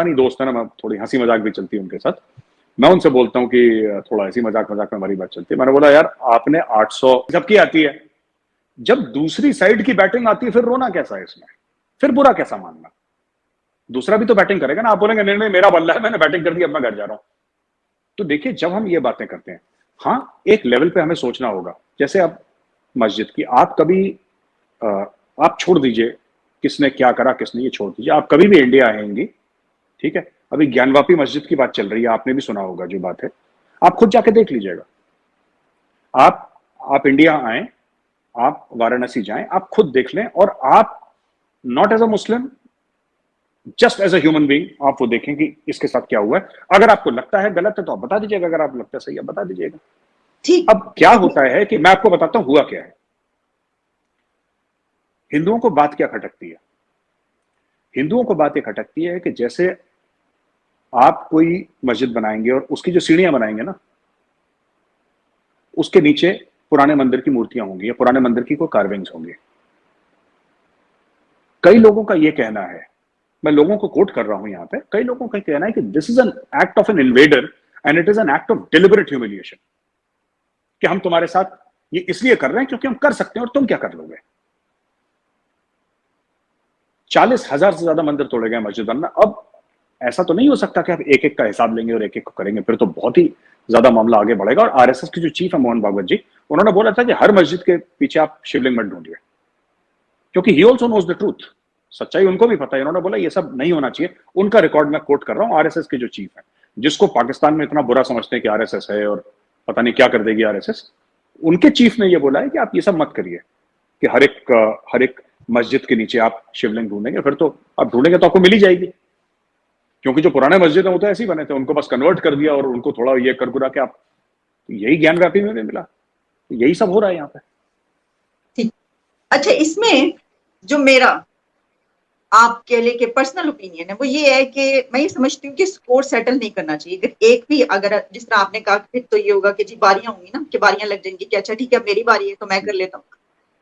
नहीं दोस्त है ना, मैं थोड़ी हंसी मजाक भी चलती है उनके साथ। मैं उनसे बोलता हूँ कि थोड़ा हंसी मजाक मजाक में हमारी बात चलती है। मैंने बोला यार आपने 800 सबकी आती है, जब दूसरी साइड की बैटिंग आती है फिर रोना कैसा है इसमें, फिर बुरा कैसा मानना? दूसरा भी तो बैटिंग करेगा ना। आप बोलेंगे नहीं नहीं मेरा बल्ला है, मैंने बैटिंग कर दी, अब मैं घर जा रहा हूं। तो देखिए जब हम ये बातें करते हैं, हाँ एक लेवल पे हमें सोचना होगा। जैसे अब मस्जिद की आप कभी अ, आप छोड़ दीजिए किसने क्या करा किसने, ये छोड़ दीजिए, आप कभी भी इंडिया आएंगी, ठीक है, अभी ज्ञानवापी मस्जिद की बात चल रही है, आपने भी सुना होगा जो बात है, आप खुद जाके देख लीजिएगा। आप आप इंडिया आए, आप वाराणसी जाएं, आप खुद देख लें, और आप not as a Muslim, just as a human being आप वो देखें कि इसके साथ क्या हुआ है। अगर आपको लगता है गलत है तो आप बता दीजिएगा, अगर आपको लगता है सही है बता दीजिएगा। ठीक। अब क्या होता है कि मैं आपको बताता हूं हुआ क्या है। हिंदुओं को बात क्या खटकती है? हिंदुओं को बात ये खटकती है कि जैसे आप कोई मस्जिद बनाएंगे और उसकी जो सीढ़ियां बनाएंगे ना, उसके नीचे पुराने मंदिर की मूर्तियां होंगी या पुराने मंदिर की कोई कार्विंग्स होंगी। कई लोगों का यह कहना है, मैं लोगों को कोट कर रहा हूं यहां पे, कई लोगों का कहना है कि this is an act of an invader and it is an act of deliberate humiliation, कि हम तुम्हारे साथ ये इसलिए कर रहे हैं क्योंकि हम कर सकते हैं और तुम क्या कर लोगे। 40,000 से ज्यादा मंदिर तोड़े गए मस्जिद में। अब ऐसा तो नहीं हो सकता कि आप एक एक का हिसाब लेंगे और एक एक को करेंगे, फिर तो बहुत ही ज्यादा मामला आगे बढ़ेगा। और आरएसएस के जो चीफ है मोहन भागवत जी, उन्होंने बोला था कि हर मस्जिद के पीछे आप शिवलिंग मत ढूंढिए, क्योंकि he also knows the truth, सच्चाई उनको भी पता है। उन्होंने बोला ये सब नहीं होना चाहिए। उनका रिकॉर्ड मैं कोट कर रहा हूं, आरएसएस के जो चीफ है, जिसको पाकिस्तान में इतना बुरा समझते हैं कि आरएसएस है और पता नहीं क्या कर देगी आरएसएस, उनके चीफ ने यह बोला है कि आप ये सब मत करिए कि हर एक मस्जिद के नीचे आप शिवलिंग ढूंढेंगे, फिर तो आप ढूंढेंगे तो आपको मिल ही जाएगी। क्योंकि जो पुराने मस्जिद है वो तो ऐसे ही बने थे, उनको बस कन्वर्ट कर दिया और उनको थोड़ा ये कर गुरा के आप, यही ज्ञान व्यापी में भी मिला, यही सब हो रहा है यहाँ पे। ठीक। अच्छा, इसमें जो मेरा आपके लिए के पर्सनल ओपिनियन है वो ये है कि मैं ये समझती हूँ कि स्कोर सेटल नहीं करना चाहिए। अगर एक भी, अगर जिस तरह आपने कहा, फिर तो ये होगा कि जी बारियां होंगी ना, कि बारियां लग जाएंगी कि अच्छा ठीक है अब मेरी बारी है तो मैं कर लेता हूँ।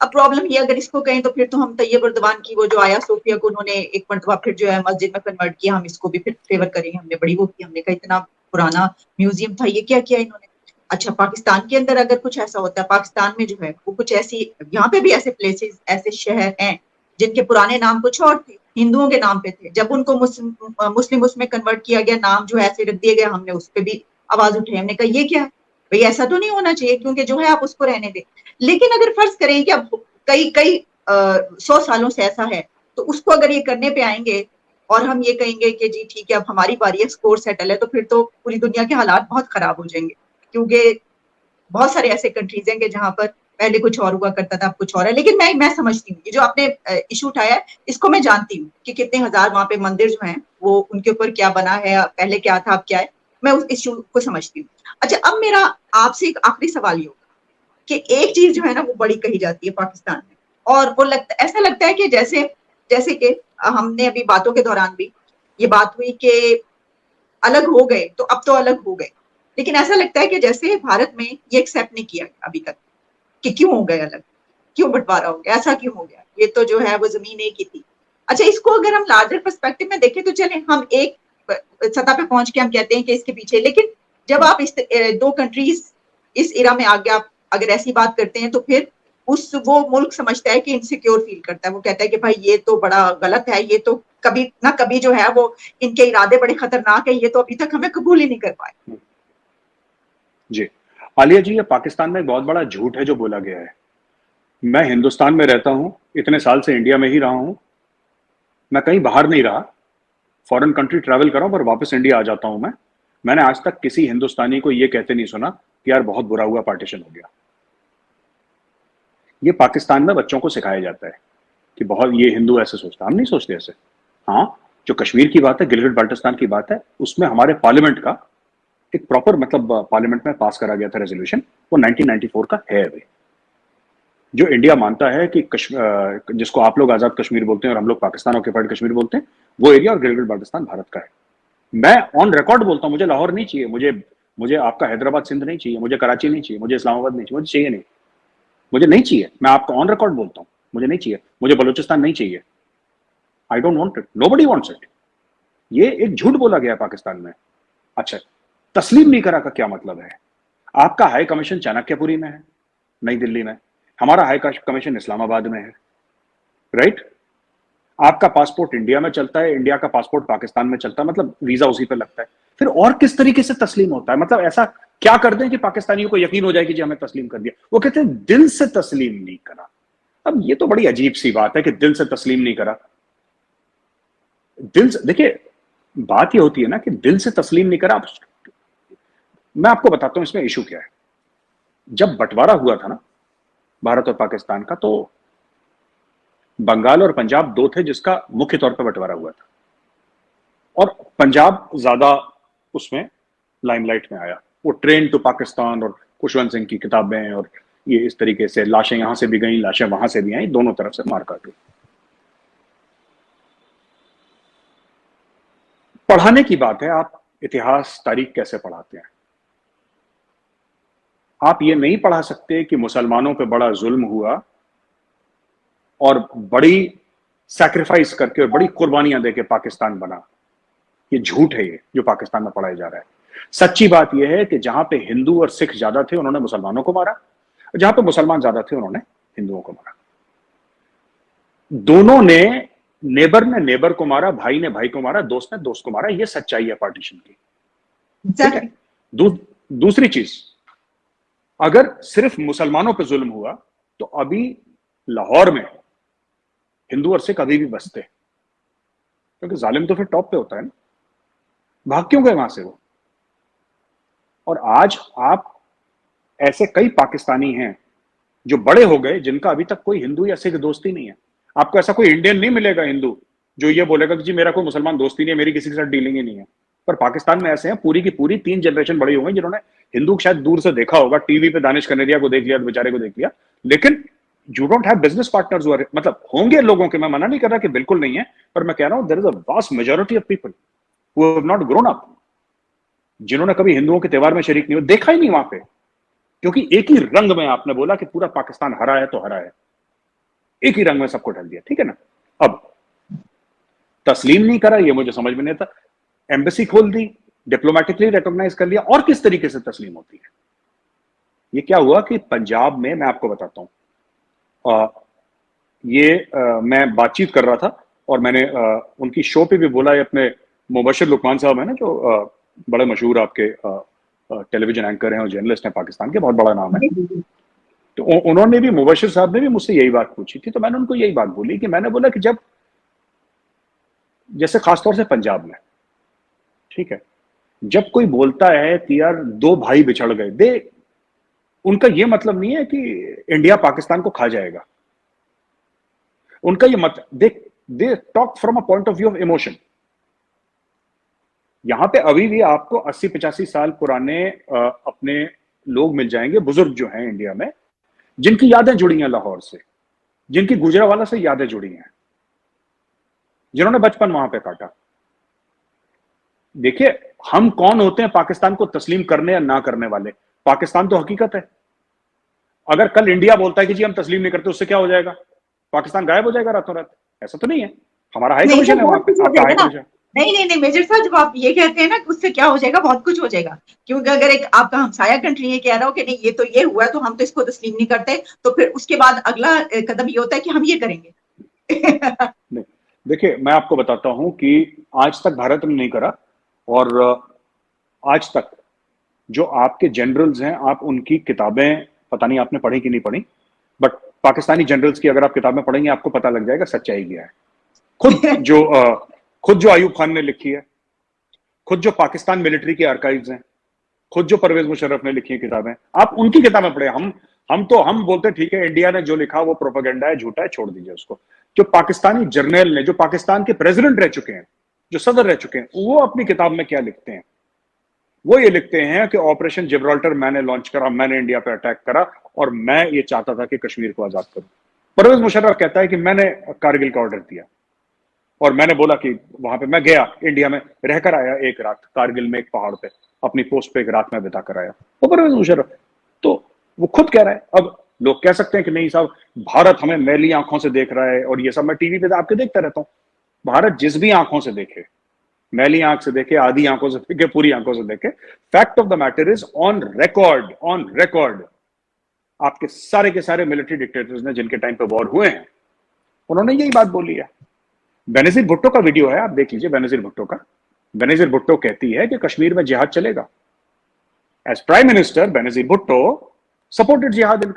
अब प्रॉब्लम ये, अगर इसको कहें तो फिर तो हम तैयब उर्दवान की वो जो आया सोफिया को उन्होंने एक मरतबा फिर जो है मस्जिद में कन्वर्ट किया, हम इसको भी फिर फेवर करेंगे। हमने बड़ी वो की, हमने कहा इतना पुराना म्यूजियम था, ये क्या किया इन्होंने। अच्छा, पाकिस्तान के अंदर अगर कुछ ऐसा होता है, पाकिस्तान में जो है वो कुछ ऐसी, यहाँ पे भी ऐसे प्लेसेस ऐसे शहर हैं जिनके पुराने नाम कुछ और थे, हिंदुओं के नाम पे थे, जब उनको मुस्लिम उसमें कन्वर्ट किया गया, नाम जो है ऐसे रख दिए गए, हमने उस पर भी आवाज उठाई। हमने कहा ये क्या है भाई, ऐसा तो नहीं होना चाहिए, क्योंकि जो है आप उसको रहने दें। लेकिन अगर फर्ज करें कि अब कई कई 100 सालों से ऐसा है, तो उसको अगर ये करने पे आएंगे और हम ये कहेंगे कि जी ठीक है अब हमारी बारी है, स्कोर सेटल है, तो फिर तो पूरी दुनिया के हालात बहुत खराब हो जाएंगे। क्योंकि बहुत सारे ऐसे कंट्रीज हैं कि जहां पर पहले कुछ और हुआ करता था, अब कुछ और है। लेकिन मैं समझती हूँ ये जो आपने इशू उठाया है, इसको मैं जानती हूँ कि कितने हजार वहां पे मंदिर जो हैं वो उनके ऊपर क्या बना है, पहले क्या था अब क्या है, मैं उस इशू को समझती हूँ। अच्छा, अब मेरा आपसे एक आखिरी सवाल ये होगा कि एक चीज जो है ना वो बड़ी कही जाती है पाकिस्तान में, और वो ऐसा लगता है कि जैसे जैसे कि हमने अभी बातों के दौरान भी ये बात हुई कि अलग हो गए तो अब तो अलग हो गए, लेकिन ऐसा लगता है कि जैसे भारत में ये एक्सेप्ट नहीं किया अभी तक कि क्यों हो गए अलग, क्यों बंटवारा हो गया, ऐसा क्यों हो गया, ये तो जो है वो जमीन एक ही थी। अच्छा, इसको अगर हम लार्जर पर्सपेक्टिव में देखें तो चले हम एक सतह पे पहुंच के हम कहते हैं कि इसके पीछे, लेकिन जब आप इस दो कंट्रीज इस इरा में आगे आप अगर ऐसी बात करते हैं तो फिर उस वो मुल्क समझता है कि इनसिक्योर फील करता है, वो कहता है कि भाई ये तो बड़ा गलत है, ये तो कभी ना कभी जो है वो इनके इरादे बड़े खतरनाक है, ये तो अभी तक हमें कबूल ही नहीं कर पाए। जी आलिया जी, ये पाकिस्तान में एक बहुत बड़ा झूठ है जो बोला गया है। मैं हिंदुस्तान में रहता हूं, इतने साल से इंडिया में ही रहा हूं, मैं कहीं बाहर नहीं रहा, फॉरेन कंट्री ट्रैवल कर रहा हूं पर वापस इंडिया आ जाता हूं। मैंने आज तक किसी हिंदुस्तानी को यह कहते नहीं सुना कि यार बहुत बुरा हुआ पार्टीशन हो गया। ये पाकिस्तान में बच्चों को सिखाया जाता है कि बहुत ये हिंदू ऐसे सोचता है, हम नहीं सोचते ऐसे। हाँ, जो कश्मीर की बात है, गिलगित बाल्टिस्तान की बात है, उसमें हमारे पार्लियामेंट का एक प्रॉपर मतलब पार्लियामेंट में पास करा गया था रेजोल्यूशन, वो 1994 का है अभी, जो इंडिया मानता है कि जिसको आप लोग आजाद कश्मीर बोलते हैं और हम लोग पाकिस्तान ऑक्यूपाइड कश्मीर बोलते हैं, वो एरिया और गिलगित बाल्टिस्तान भारत का है। मैं ऑन रिकॉर्ड बोलता हूं, मुझे लाहौर नहीं चाहिए, मुझे मुझे आपका हैदराबाद सिंध नहीं चाहिए, मुझे कराची नहीं चाहिए, मुझे इस्लामाबाद नहीं चाहिए, मुझे चाहिए नहीं, मुझे नहीं चाहिए। मैं आपको ऑन रिकॉर्ड बोलता हूं, मुझे नहीं चाहिए, मुझे बलूचिस्तान नहीं चाहिए। I don't want it, nobody wants it. ये एक झूठ बोला गया पाकिस्तान में। अच्छा, तस्लीम नहीं करा का क्या मतलब है? आपका हाई कमीशन चाणक्यपुरी में है, नई दिल्ली में, हमारा हाई कमीशन इस्लामाबाद में है, राइट? आपका पासपोर्ट इंडिया में चलता है, इंडिया का पासपोर्ट पाकिस्तान में चलता है, मतलब वीजा उसी पे लगता है। फिर और किस तरीके से तस्लीम होता है? मतलब ऐसा क्या कर दें कि पाकिस्तानियों को यकीन हो जाए कि जी हमें तस्लीम कर दिया? वो कहते हैं दिल से तस्लीम नहीं करा। अब ये तो बड़ी अजीब सी बात है कि दिल से तस्लीम नहीं करा। दिल से, देखिए बात ये होती है ना कि दिल से तस्लीम नहीं करा। मैं आपको बताता हूं इसमें इशू क्या है। जब बंटवारा हुआ था ना भारत और पाकिस्तान का, तो बंगाल और पंजाब दो थे जिसका मुख्य तौर पर बंटवारा हुआ था, और पंजाब ज्यादा उसमें लाइमलाइट में आया। वो ट्रेन टू पाकिस्तान और खुशवंत सिंह की किताबें और ये इस तरीके से लाशें यहां से भी गई, लाशें वहां से भी आई, दोनों तरफ से मार काट हुई। पढ़ाने की बात है, आप इतिहास तारीख कैसे पढ़ाते हैं? आप ये नहीं पढ़ा सकते कि मुसलमानों पे बड़ा जुल्म हुआ और बड़ी सैक्रिफाइस करके और बड़ी कुर्बानियां देके पाकिस्तान बना। ये झूठ है, ये जो पाकिस्तान में पढ़ाया जा रहा है। सच्ची बात यह है कि जहां पे हिंदू और सिख ज्यादा थे उन्होंने मुसलमानों को मारा, जहां पे मुसलमान ज्यादा थे उन्होंने हिंदुओं को मारा। दोनों ने, नेबर ने नेबर को मारा, भाई ने भाई को मारा, दोस्त ने दोस्त को मारा। ये सच्चाई है पार्टीशन की, ठीक है? दूसरी चीज, अगर सिर्फ मुसलमानों पर जुल्म हुआ तो अभी लाहौर में हिंदू और सिख अभी भी बसते, क्योंकि जालिम तो फिर टॉप पे होता है ना। भाग क्यों गए वहां से वो? और आज आप, ऐसे कई पाकिस्तानी हैं जो बड़े हो गए जिनका अभी तक कोई हिंदू या सिख दोस्ती नहीं है। आपको ऐसा कोई इंडियन नहीं मिलेगा हिंदू जो ये बोलेगा कि जी मेरा कोई मुसलमान दोस्ती नहीं है, मेरी किसी के साथ डीलिंग ही नहीं है। पर पाकिस्तान में ऐसे हैं, पूरी की पूरी 3 जनरेशन बड़ी हो गई जिन्होंने हिंदू को शायद दूर से देखा होगा, टीवी पे दानिश कनेरिया को देख लिया, बेचारे को देख लिया, लेकिन you don't have business partners. मतलब होंगे लोगों के, मैं मना नहीं कर रहा कि बिल्कुल नहीं है, पर मैं कह रहा हूं there is a vast majority of people who have not grown up, जिन्होंने कभी हिंदुओं के त्योहार में शरीक नहीं हो, देखा ही नहीं वहां पे। क्योंकि एक ही रंग में आपने बोला कि पूरा पाकिस्तान हरा है तो हरा है, एक ही रंग में सबको ढल दिया, ठीक है ना? अब तस्लीम नहीं करा, ये मुझे समझ में नहीं आता। एम्बेसी खोल दी, डिप्लोमेटिकली रिकॉग्नाइज कर लिया, और किस तरीके से तस्लीम होती है? ये क्या हुआ कि पंजाब में, मैं आपको बताता हूं, मैं बातचीत कर रहा था और मैंने उनकी शो पे भी बोला है, अपने मुबशिर लुकमान साहब है ना, जो बड़े मशहूर आपके टेलीविजन एंकर हैं और जर्नलिस्ट हैं पाकिस्तान के, बहुत बड़ा नाम है। तो उन्होंने भी, मुबशिर साहब ने भी मुझसे यही बात पूछी थी, तो मैंने उनको यही बात बोली कि मैंने बोला कि जब, जैसे खासतौर से पंजाब में, ठीक है, जब कोई बोलता है कि यार 2 भाई बिछड़ गए, उनका यह मतलब नहीं है कि इंडिया पाकिस्तान को खा जाएगा। उनका ये मत, they talk from a point of view of emotion. यहां पे अभी भी आपको 80-85 साल पुराने अपने लोग मिल जाएंगे, बुजुर्ग जो हैं इंडिया में, जिनकी यादें जुड़ी हैं लाहौर से, जिनकी गुजरावाला से यादें जुड़ी हैं, जिन्होंने बचपन वहां पे काटा। देखिए, हम कौन होते हैं पाकिस्तान को तस्लीम करने या ना करने वाले? पाकिस्तान तो हकीकत है। अगर कल इंडिया बोलता है कि जी हम तस्लीम नहीं करते, उससे क्या हो जाएगा? पाकिस्तान गायब हो जाएगा रातों रात? ऐसा तो नहीं है। हमारा हाई कमीशन है वहां पे, आपका हाई कमीशन। नहीं नहीं नहीं मेजर साहब, जब आप ये कहते हैं ना कि उससे क्या हो जाएगा, बहुत कुछ हो जाएगा। क्योंकि अगर एक आपका हमसाया कंट्री ये कह रहा हो कि नहीं ये तो ये हुआ है तो हम तो इसको तस्लीम नहीं करते, तो फिर उसके बाद अगला कदम ये होता है कि हम ये करेंगे। नहीं, देखिए मैं आपको बताता हूं कि आज तक भारत ने नहीं करा, और आज तक जो आपके जनरल्स हैं, आप उनकी किताबें पता नहीं आपने पढ़ी कि नहीं पढ़ी, बट पाकिस्तानी जनरल्स की अगर आप किताबें पढ़ेंगे आपको पता लग जाएगा सच्चाई क्या है। खुद जो आयूब खान ने लिखी है, खुद जो पाकिस्तान मिलिट्री के आर्काइव्स हैं, खुद जो परवेज मुशर्रफ ने लिखी है किताबें, आप उनकी किताबें पढ़े। हम बोलते ठीक है इंडिया ने जो लिखा वो प्रोपेगेंडा है, झूठा है, छोड़ दीजिए उसको। जो पाकिस्तानी जर्नल ने, जो पाकिस्तान के प्रेसिडेंट रह चुके हैं, जो सदर रह चुके हैं, वो अपनी किताब में क्या लिखते हैं? वो ये लिखते हैं कि ऑपरेशन जिब्राल्टर मैंने लॉन्च करा, मैंने इंडिया पे अटैक करा, और मैं ये चाहता था कि कश्मीर को आजाद करूं। परवेज मुशर्रफ कहता है कि मैंने कारगिल का ऑर्डर दिया और मैंने बोला कि वहां पे मैं गया, इंडिया में रहकर आया, एक रात कारगिल में एक पहाड़ पे अपनी पोस्ट पे एक रात में बिता कर आया, वो परवेज मुशर्रफ। तो वो खुद कह रहा है। अब लोग कह सकते हैं कि नहीं साहब, भारत हमें मैली आंखों से देख रहा है और ये सब। मैं टीवी पे आपके देखता रहता हूं, भारत जिस भी आंखों से देखे, मैली आंख से देखे, आधी आंखों से देखे, पूरी आंखों से देखे, fact of the matter is on record आपके सारे के सारे मिलिट्री डिक्टेटर्स ने जिनके टाइम पे वॉर हुए हैं, उन्होंने यही बात बोली है। बेनजीर भुट्टो का वीडियो है, आप देख लीजिए बेनजीर भुट्टो का। बेनजीर भुट्टो कहती है कि कश्मीर में जिहाद चलेगा। As prime minister Benazir Bhutto supported jihad इन